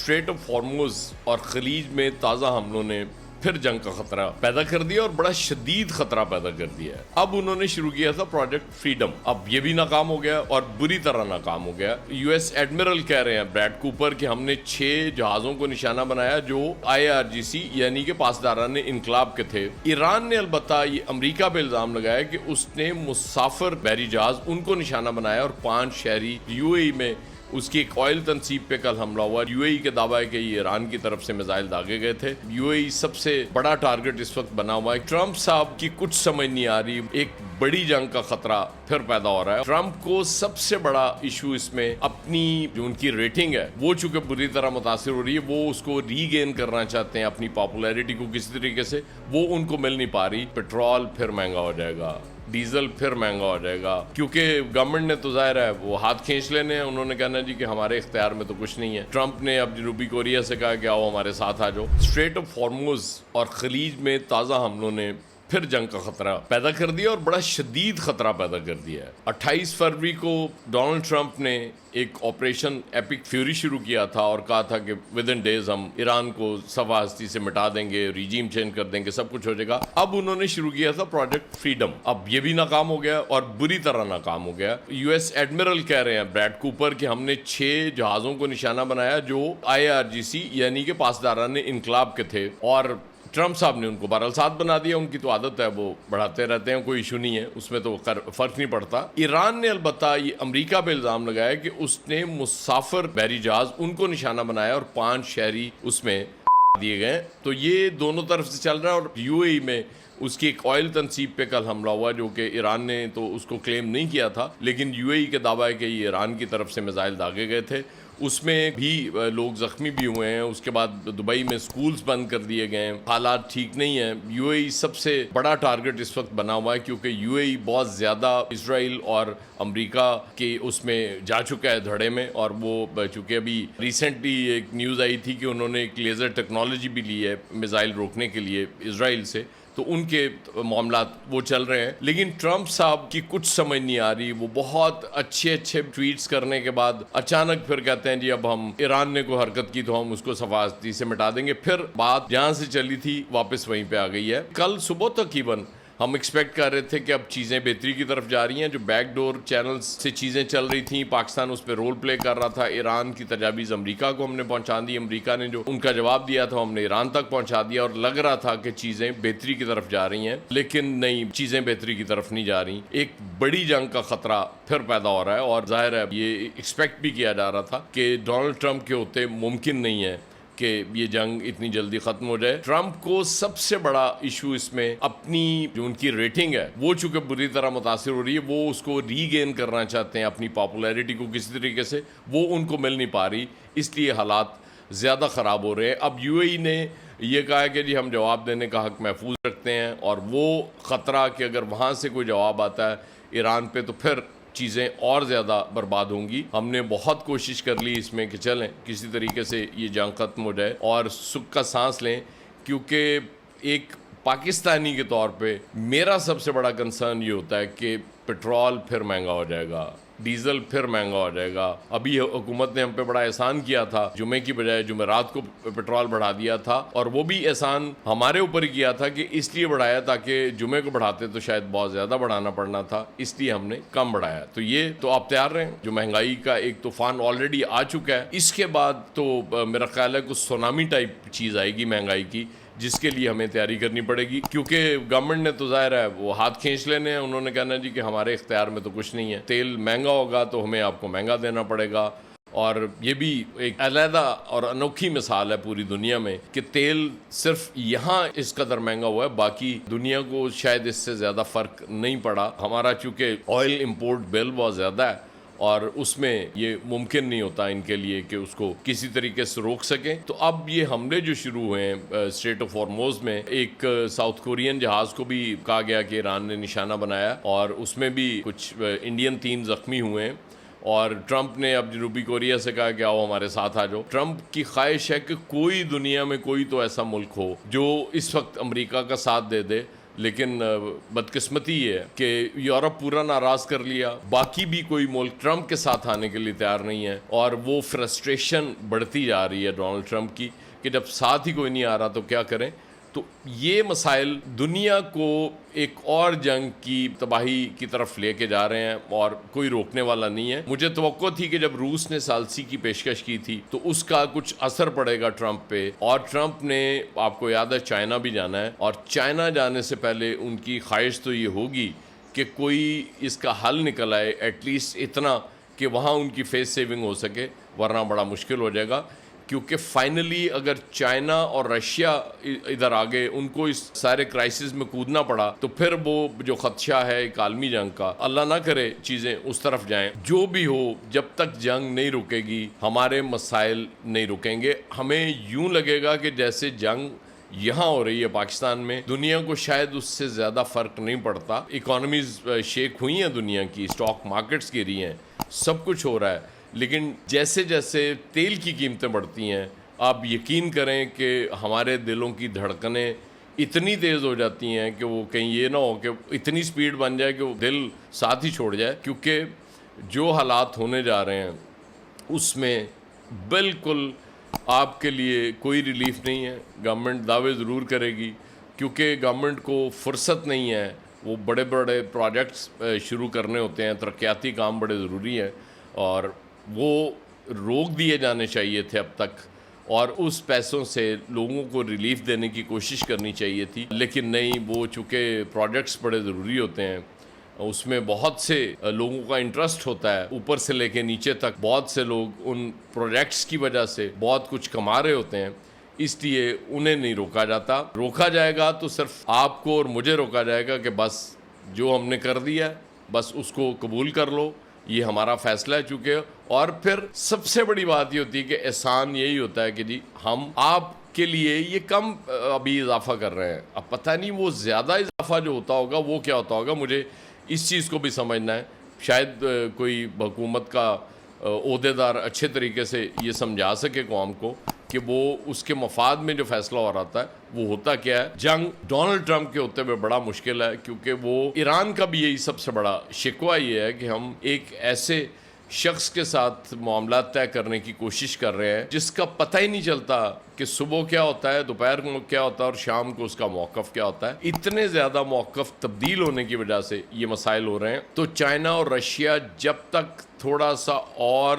Street of ہارموز اور خلیج میں تازہ حملوں نے پھر جنگ کا خطرہ پیدا کر دیا اور بڑا شدید خطرہ پیدا کر دیا ہے۔ اب انہوں نے شروع کیا تھا پروجیکٹ فریڈم، اب یہ بھی ناکام ہو گیا اور بری طرح ناکام ہو گیا۔ یو ایس ایڈمرل کہہ رہے ہیں بریڈ کوپر کہ ہم نے 6 جہازوں کو نشانہ بنایا جو IRGC یعنی کہ پاسداران انقلاب کے تھے۔ ایران نے البتہ یہ امریکہ پہ الزام لگایا کہ اس نے مسافر بحری جہاز ان کو نشانہ بنایا اور 5 شہری UAE میں اس کی ایک آئل تنصیب پہ کل حملہ ہوا۔ UAE کے دعویٰ ہے کہ یہ ایران کی طرف سے میزائل داغے گئے تھے۔ UAE سب سے بڑا ٹارگٹ اس وقت بنا ہوا ہے۔ ٹرمپ صاحب کی کچھ سمجھ نہیں آ رہی، ایک بڑی جنگ کا خطرہ پھر پیدا ہو رہا ہے۔ ٹرمپ کو سب سے بڑا ایشو اس میں اپنی جو ان کی ریٹنگ ہے وہ چونکہ بری طرح متاثر ہو رہی ہے، وہ اس کو ری گین کرنا چاہتے ہیں اپنی پاپولیرٹی کو کسی طریقے سے، وہ ان کو مل نہیں پا رہی۔ پیٹرول پھر مہنگا ہو جائے گا، ڈیزل پھر مہنگا ہو جائے گا، کیونکہ گورنمنٹ نے تو ظاہر ہے وہ ہاتھ کھینچ لینے ہیں، انہوں نے کہنا جی کہ ہمارے اختیار میں تو کچھ نہیں ہے۔ ٹرمپ نے اب جنوبی کوریا سے کہا کہ آؤ ہمارے ساتھ آ جاؤ۔ اسٹریٹ آف ہارموز اور خلیج میں تازہ حملوں نے پھر جنگ کا خطرہ پیدا کر دیا اور بڑا شدید خطرہ پیدا کر دیا ہے۔ 28 فروری کو ڈونلڈ ٹرمپ نے ایک آپریشن ایپک فیوری شروع کیا تھا اور کہا تھا کہ ود ان ڈیز ہم ایران کو صفحہ ہستی سے مٹا دیں گے، ریجیم چینج کر دیں گے، سب کچھ ہو جائے گا۔ اب انہوں نے شروع کیا تھا پروجیکٹ فریڈم، اب یہ بھی ناکام ہو گیا اور بری طرح ناکام ہو گیا۔ یو ایس ایڈمرل کہہ رہے ہیں بریڈ کوپر کہ ہم نے 6 جہازوں کو نشانہ بنایا جو IRGC یعنی کہ پاسداران انقلاب کے تھے، اور ٹرمپ صاحب نے ان کو بہرحال ساتھ بنا دیا، ان کی تو عادت ہے، وہ بڑھاتے رہتے ہیں، کوئی ایشو نہیں ہے، اس میں تو فرق نہیں پڑتا۔ ایران نے البتہ یہ امریکہ پہ الزام لگایا کہ اس نے مسافر بحری جہاز ان کو نشانہ بنایا اور 5 شہری اس میں دیے گئے۔ تو یہ دونوں طرف سے چل رہا ہے، اور UAE میں اس کی ایک آئل تنصیب پہ کل حملہ ہوا جو کہ ایران نے تو اس کو کلیم نہیں کیا تھا، لیکن UAE کے دعویٰ ہے کہ یہ ایران کی طرف سے میزائل داغے گئے تھے۔ اس میں بھی لوگ زخمی بھی ہوئے ہیں۔ اس کے بعد دبئی میں سکولز بند کر دیے گئے ہیں، حالات ٹھیک نہیں ہیں۔ UAE سب سے بڑا ٹارگٹ اس وقت بنا ہوا ہے کیونکہ UAE بہت زیادہ اسرائیل اور امریکہ کے اس میں جا چکا ہے دھڑے میں، اور وہ چونکہ ابھی ریسنٹلی ایک نیوز آئی تھی کہ انہوں نے ایک لیزر ٹیکنالوجی بھی لی ہے میزائل روکنے کے لیے اسرائیل سے، تو ان کے معاملات وہ چل رہے ہیں۔ لیکن ٹرمپ صاحب کی کچھ سمجھ نہیں آ رہی، وہ بہت اچھے ٹویٹس کرنے کے بعد اچانک پھر کہتے ہیں جی اب ہم ایران نے کوئی حرکت کی تو ہم اس کو صفحہ ہستی سے مٹا دیں گے، پھر بات جہاں سے چلی تھی واپس وہیں پہ آ گئی ہے۔ کل صبح تقریباً ہم ایکسپیکٹ کر رہے تھے کہ اب چیزیں بہتری کی طرف جا رہی ہیں، جو بیک ڈور چینلز سے چیزیں چل رہی تھیں، پاکستان اس پہ رول پلے کر رہا تھا، ایران کی تجاویز امریکہ کو ہم نے پہنچا دی، امریکہ نے جو ان کا جواب دیا تھا ہم نے ایران تک پہنچا دیا، اور لگ رہا تھا کہ چیزیں بہتری کی طرف جا رہی ہیں، لیکن نہیں، چیزیں بہتری کی طرف نہیں جا رہی۔ ایک بڑی جنگ کا خطرہ پھر پیدا ہو رہا ہے، اور ظاہر ہے یہ ایکسپیکٹ بھی کیا جا رہا تھا کہ ڈونلڈ ٹرمپ کے ہوتے ممکن نہیں ہے کہ یہ جنگ اتنی جلدی ختم ہو جائے۔ ٹرمپ کو سب سے بڑا ایشو اس میں اپنی جو ان کی ریٹنگ ہے وہ چونکہ بری طرح متاثر ہو رہی ہے، وہ اس کو ری گین کرنا چاہتے ہیں اپنی پاپولیرٹی کو کسی طریقے سے، وہ ان کو مل نہیں پا رہی، اس لیے حالات زیادہ خراب ہو رہے ہیں۔ اب UAE نے یہ کہا ہے کہ جی ہم جواب دینے کا حق محفوظ رکھتے ہیں، اور وہ خطرہ کہ اگر وہاں سے کوئی جواب آتا ہے ایران پہ تو پھر چیزیں اور زیادہ برباد ہوں گی۔ ہم نے بہت کوشش کر لی اس میں کہ چلیں کسی طریقے سے یہ جنگ ختم ہو جائے اور سکھ کا سانس لیں، کیونکہ ایک پاکستانی کے طور پہ میرا سب سے بڑا کنسرن یہ ہوتا ہے کہ پیٹرول پھر مہنگا ہو جائے گا، ڈیزل پھر مہنگا ہو جائے گا۔ ابھی حکومت نے ہم پہ بڑا احسان کیا تھا، جمعے کی بجائے جمعرات کو پیٹرول بڑھا دیا تھا، اور وہ بھی احسان ہمارے اوپر ہی کیا تھا کہ اس لیے بڑھایا تاکہ جمعے کو بڑھاتے تو شاید بہت زیادہ بڑھانا پڑنا تھا، اس لیے ہم نے کم بڑھایا۔ تو یہ تو آپ تیار رہیں، جو مہنگائی کا ایک طوفان آلریڈی آ چکا ہے، اس کے بعد تو میرا خیال ہے کچھ سونامی ٹائپ چیز آئے گی مہنگائی کی، جس کے لیے ہمیں تیاری کرنی پڑے گی، کیونکہ گورنمنٹ نے تو ظاہر ہے وہ ہاتھ کھینچ لینے ہیں، انہوں نے کہنا جی کہ ہمارے اختیار میں تو کچھ نہیں ہے، تیل مہنگا ہوگا تو ہمیں آپ کو مہنگا دینا پڑے گا۔ اور یہ بھی ایک علیحدہ اور انوکھی مثال ہے پوری دنیا میں کہ تیل صرف یہاں اس قدر مہنگا ہوا ہے، باقی دنیا کو شاید اس سے زیادہ فرق نہیں پڑا۔ ہمارا چونکہ آئل امپورٹ بل بہت زیادہ ہے، اور اس میں یہ ممکن نہیں ہوتا ان کے لیے کہ اس کو کسی طریقے سے روک سکیں۔ تو اب یہ حملے جو شروع ہوئے ہیں اسٹریٹ آف ہارموز میں، ایک ساؤتھ کورین جہاز کو بھی کہا گیا کہ ایران نے نشانہ بنایا، اور اس میں بھی کچھ انڈین 3 زخمی ہوئے ہیں، اور ٹرمپ نے اب جنوبی کوریا سے کہا کہ آؤ ہمارے ساتھ آ جاؤ۔ ٹرمپ کی خواہش ہے کہ کوئی دنیا میں کوئی تو ایسا ملک ہو جو اس وقت امریکہ کا ساتھ دے دے لیکن بدقسمتی یہ ہے کہ یورپ پورا ناراض کر لیا، باقی بھی کوئی ملک ٹرمپ کے ساتھ آنے کے لیے تیار نہیں ہے، اور وہ فرسٹریشن بڑھتی جا رہی ہے ڈونلڈ ٹرمپ کی کہ جب ساتھ ہی کوئی نہیں آ رہا تو کیا کریں۔ تو یہ مسائل دنیا کو ایک اور جنگ کی تباہی کی طرف لے کے جا رہے ہیں، اور کوئی روکنے والا نہیں ہے۔ مجھے توقع تھی کہ جب روس نے ثالثی کی پیشکش کی تھی تو اس کا کچھ اثر پڑے گا ٹرمپ پہ، اور ٹرمپ نے، آپ کو یاد ہے، چائنا بھی جانا ہے، اور چائنا جانے سے پہلے ان کی خواہش تو یہ ہوگی کہ کوئی اس کا حل نکل آئے، ایٹ لیسٹ اتنا کہ وہاں ان کی فیس سیونگ ہو سکے، ورنہ بڑا مشکل ہو جائے گا۔ کیونکہ فائنلی اگر چائنا اور رشیا ادھر آگے، ان کو اس سارے کرائسس میں کودنا پڑا، تو پھر وہ جو خدشہ ہے ایک عالمی جنگ کا، اللہ نہ کرے چیزیں اس طرف جائیں۔ جو بھی ہو، جب تک جنگ نہیں رکے گی ہمارے مسائل نہیں رکیں گے۔ ہمیں یوں لگے گا کہ جیسے جنگ یہاں ہو رہی ہے پاکستان میں، دنیا کو شاید اس سے زیادہ فرق نہیں پڑتا۔ اکانومیز شیک ہوئی ہیں دنیا کی، اسٹاک مارکیٹس گری ہیں، سب کچھ ہو رہا ہے، لیکن جیسے جیسے تیل کی قیمتیں بڑھتی ہیں، آپ یقین کریں کہ ہمارے دلوں کی دھڑکنیں اتنی تیز ہو جاتی ہیں کہ وہ کہیں یہ نہ ہو کہ اتنی سپیڈ بن جائے کہ وہ دل ساتھ ہی چھوڑ جائے، کیونکہ جو حالات ہونے جا رہے ہیں اس میں بالکل آپ کے لیے کوئی ریلیف نہیں ہے۔ گورنمنٹ دعوے ضرور کرے گی، کیونکہ گورنمنٹ کو فرصت نہیں ہے، وہ بڑے بڑے پروجیکٹس شروع کرنے ہوتے ہیں، ترقیاتی کام بڑے ضروری ہیں، اور وہ روک دیے جانے چاہیے تھے اب تک، اور اس پیسوں سے لوگوں کو ریلیف دینے کی کوشش کرنی چاہیے تھی، لیکن نہیں، وہ چونکہ پروجیکٹس بڑے ضروری ہوتے ہیں، اس میں بہت سے لوگوں کا انٹرسٹ ہوتا ہے، اوپر سے لے کے نیچے تک بہت سے لوگ ان پروجیکٹس کی وجہ سے بہت کچھ کما رہے ہوتے ہیں، اس لیے انہیں نہیں روکا جاتا۔ روکا جائے گا تو صرف آپ کو اور مجھے روکا جائے گا کہ بس جو ہم نے کر دیا ہے بس اس کو قبول کر لو، یہ ہمارا فیصلہ ہے چونکہ۔ اور پھر سب سے بڑی بات یہ ہوتی ہے کہ احسان یہی ہوتا ہے کہ جی ہم آپ کے لیے یہ کم ابھی اضافہ کر رہے ہیں، اب پتہ نہیں وہ زیادہ اضافہ جو ہوتا ہوگا وہ کیا ہوتا ہوگا، مجھے اس چیز کو بھی سمجھنا ہے۔ شاید کوئی حکومت کا عہدیدار اچھے طریقے سے یہ سمجھا سکے قوم کو کہ وہ اس کے مفاد میں جو فیصلہ ہو رہا تھا وہ ہوتا کیا ہے۔ جنگ ڈونلڈ ٹرمپ کے ہوتے ہوئے بڑا مشکل ہے، کیونکہ وہ ایران کا بھی یہی سب سے بڑا شکوہ یہ ہے کہ ہم ایک ایسے شخص کے ساتھ معاملات طے کرنے کی کوشش کر رہے ہیں جس کا پتہ ہی نہیں چلتا کہ صبح کیا ہوتا ہے، دوپہر کو کیا ہوتا ہے، اور شام کو اس کا موقف کیا ہوتا ہے۔ اتنے زیادہ موقف تبدیل ہونے کی وجہ سے یہ مسائل ہو رہے ہیں۔ تو چائنا اور رشیا جب تک تھوڑا سا اور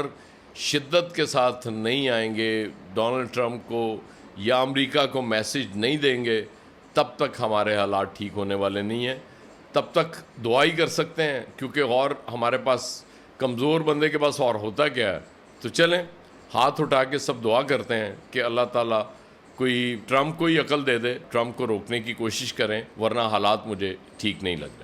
شدت کے ساتھ نہیں آئیں گے، ڈونلڈ ٹرمپ کو یا امریکہ کو میسج نہیں دیں گے، تب تک ہمارے حالات ٹھیک ہونے والے نہیں ہیں۔ تب تک دعا ہی کر سکتے ہیں، کیونکہ اور ہمارے پاس کمزور بندے کے پاس اور ہوتا کیا ہے۔ تو چلیں ہاتھ اٹھا کے سب دعا کرتے ہیں کہ اللہ تعالیٰ کوئی ٹرمپ کو ہی عقل دے دے، ٹرمپ کو روکنے کی کوشش کریں، ورنہ حالات مجھے ٹھیک نہیں لگ رہے۔